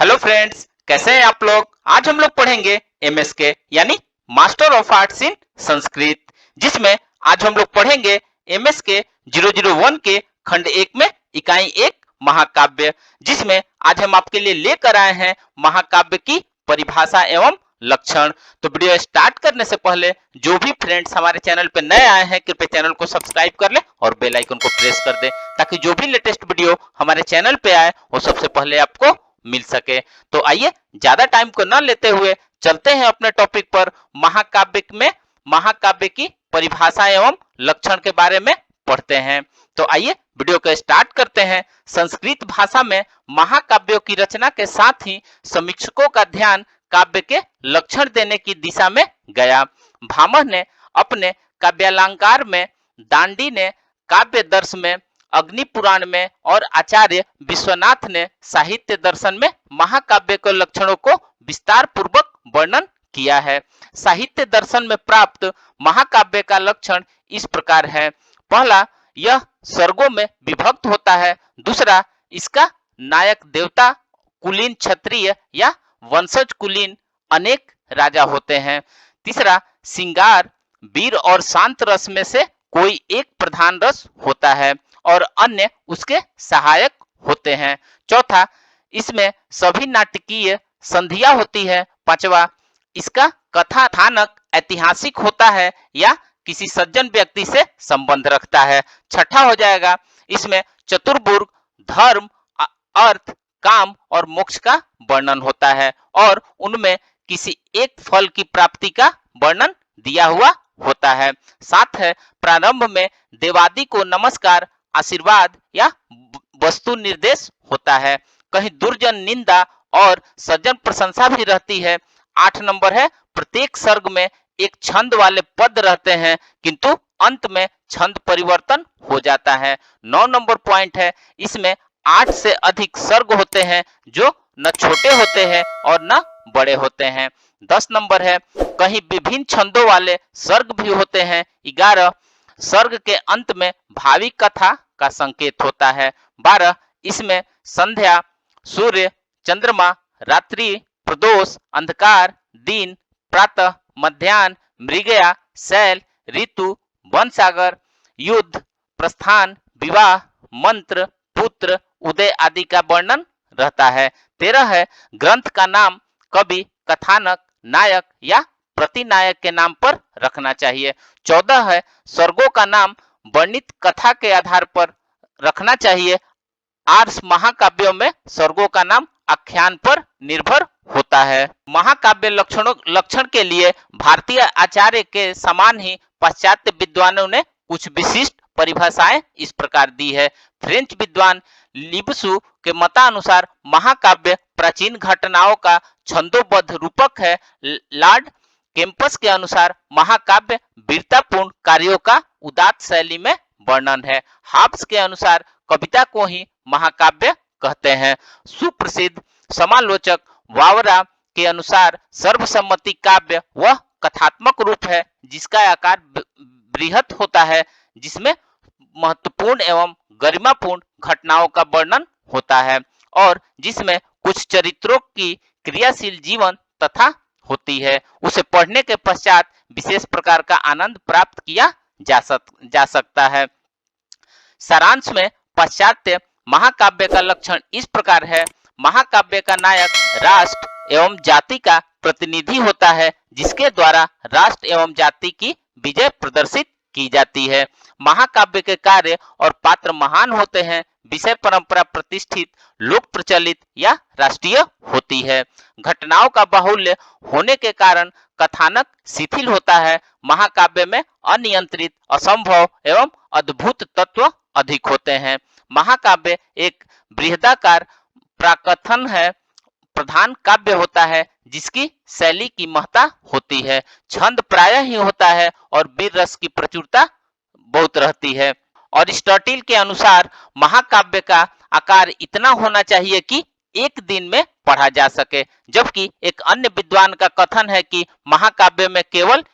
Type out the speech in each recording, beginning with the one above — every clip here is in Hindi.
हेलो फ्रेंड्स, कैसे हैं आप लोग। आज हम लोग पढ़ेंगे एमएसके यानी मास्टर ऑफ आर्ट्स इन संस्कृत, जिसमें आज हम लोग पढ़ेंगे एमएसके 001 के खंड 1 में इकाई 1 महाकाव्य, जिसमें आज हम आपके लिए लेकर आए हैं महाकाव्य की परिभाषा एवं लक्षण। तो वीडियो स्टार्ट करने से पहले जो भी फ्रेंड्स हमारे चैनल पे नए आए हैं कृपया चैनल को सब्सक्राइब कर ले और बेल आइकन को प्रेस कर दे, ताकि जो भी लेटेस्ट वीडियो हमारे चैनल पे आए वो सबसे पहले आपको मिल सके। तो आइए ज्यादा टाइम को न लेते हुए चलते हैं अपने टॉपिक पर। महाकाव्य में महाकाव्य की परिभाषा एवं लक्षण के बारे में पढ़ते हैं। तो आइए वीडियो को स्टार्ट करते हैं। संस्कृत भाषा में महाकाव्यों की रचना के साथ ही समीक्षकों का ध्यान काव्य के लक्षण देने की दिशा में गया। भामह ने अपने काव्यालंकार में, दांडी ने काव्य दर्श में, अग्नि पुराण में और आचार्य विश्वनाथ ने साहित्य दर्शन में महाकाव्य के लक्षणों को विस्तार पूर्वक वर्णन किया है। साहित्य दर्शन में प्राप्त महाकाव्य का लक्षण इस प्रकार है। पहला, यह सर्गों में विभक्त होता है। दूसरा, इसका नायक देवता कुलीन क्षत्रिय या वंशज कुलीन अनेक राजा होते हैं। तीसरा, श्रृंगार, वीर और शांत रस में से कोई एक प्रधान रस होता है और अन्य उसके सहायक होते हैं। चौथा, इसमें सभी नाटकीय संधिया होती है। पांचवा, इसका कथानक ऐतिहासिक होता है या किसी सज्जन व्यक्ति से संबंध रखता है। छठा हो जाएगा, इसमें चतुर्वर्ग, धर्म, अर्थ, काम और मोक्ष का वर्णन होता है और उनमें किसी एक फल की प्राप्ति का वर्णन दिया हुआ होता है। साथ है, प्रारंभ में देवादि को नमस्कार, आशीर्वाद या वस्तु निर्देश होता है। कहीं दुर्जन निंदा और सज्जन प्रशंसा भी रहती है। 8 नंबर है, प्रत्येक सर्ग में एक छंद वाले पद रहते हैं किंतु अंत में छंद परिवर्तन हो जाता है। 9 नंबर पॉइंट है, इसमें 8 से अधिक सर्ग होते हैं जो न छोटे होते हैं और न बड़े होते हैं। 10 नंबर है, कहीं विभिन्न छंदों वाले सर्ग भी होते हैं। 11, सर्ग के अंत में भावी कथा का संकेत होता है। 12, इसमें संध्या, सूर्य, चंद्रमा, रात्रि, प्रदोष, अंधकार, दिन, प्रातः, मध्याह्न, मृगया, शैल, ऋतु, वनसागर, युद्ध, प्रस्थान, विवाह, मंत्र, पुत्र, उदय आदि का वर्णन रहता है। 13 है, ग्रंथ का नाम कवि, कथानक, नायक या प्रतिनायक के नाम पर रखना चाहिए। 14 है, सर्गों का नाम वर्णित कथा के आधार पर रखना चाहिए। आर्ष महाकाव्यों में सर्गों का नाम आख्यान पर निर्भर होता है। महाकाव्य लक्षण के लिए भारतीय आचार्य के समान ही पाश्चात्य विद्वानों ने कुछ विशिष्ट परिभाषाएं इस प्रकार दी है। फ्रेंच विद्वान लिबसू के मतानुसार महाकाव्य प्राचीन घटनाओं का छंदोबद्ध रूपक है। लॉर्ड कैंपस के अनुसार महाकाव्य वीरतापूर्ण कार्यों का उदात्त शैली में वर्णन है। हाब्स के अनुसार कविता को ही महाकाव्य कहते हैं। सुप्रसिद्ध समालोचक वावरा के अनुसार सर्वसम्मति काव्य वह कथात्मक रूप है जिसका आकार बृहत होता है, जिसमें महत्वपूर्ण एवं गरिमापूर्ण घटनाओं का वर्णन होता है और जिसमें कुछ चरित्रों की क्रियाशील जीवन तथा होती है। उसे पढ़ने के पश्चात विशेष प्रकार का आनंद प्राप्त किया जा सकता है। सारांश में पाश्चात्य महाकाव्य का लक्षण इस प्रकार है। महाकाव्य का नायक राष्ट्र एवं जाति का प्रतिनिधि होता है, जिसके द्वारा राष्ट्र एवं जाति की विजय प्रदर्शित की जाती है। महाकाव्य के कार्य और पात्र महान होते हैं। विषय परंपरा प्रतिष्ठित, लोक प्रचलित या राष्ट्रीय होती है। घटनाओं का बाहुल्य होने के कारण कथानक शिथिल होता है। महाकाव्य में अनियंत्रित, असंभव एवं अद्भुत तत्व अधिक होते हैं। महाकाव्य एक बृहदाकार प्राकथन है, प्रधान काव्य होता है जिसकी शैली की महत्ता होती है। छंद प्रायः ही होता है और वीर रस की प्रचुरता बहुत रहती है। अरिस्टोटिल के अनुसार महाकाव्य का आकार इतना होना चाहिए कि एक दिन में पढ़ा जा सके, जबकि एक अन्य विद्वान का कथन है कि महाकाव्य में केवल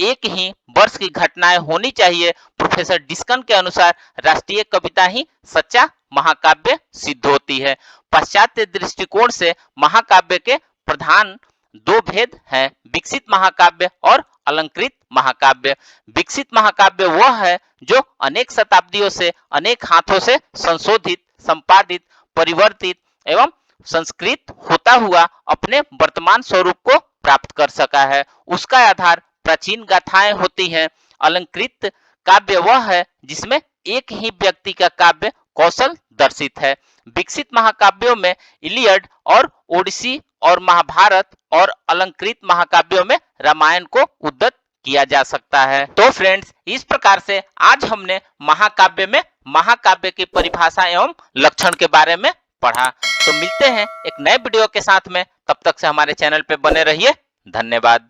एक ही वर्ष की घटनाएं होनी चाहिए। प्रोफेसर डिस्कन के अनुसार राष्ट्रीय कविता ही सच्चा महाकाव्य सिद्ध होती है। पाश्चात्य दृष्टिकोण से महाकाव्य के प्रधान दो भेद हैं, विकसित महाकाव्य और अलंकृत महाकाव्य। विकसित महाकाव्य वह है जो अनेक शताब्दियों से अनेक हाथों से संशोधित, संपादित, परिवर्तित एवं संस्कृत होता हुआ अपने वर्तमान स्वरूप को प्राप्त कर सका है। उसका आधार प्राचीन गाथाएं होती हैं। अलंकृत काव्य वह है जिसमें एक ही व्यक्ति का काव्य कौशल दर्शित है। विकसित महाकाव्यों में इलियड और ओडिसी और महाभारत और अलंकृत महाकाव्यों में रामायण को उद्धृत किया जा सकता है। तो फ्रेंड्स, इस प्रकार से आज हमने महाकाव्य में महाकाव्य की परिभाषा एवं लक्षण के बारे में पढ़ा। तो मिलते हैं एक नए वीडियो के साथ में, तब तक से हमारे चैनल पे बने रहिए। धन्यवाद।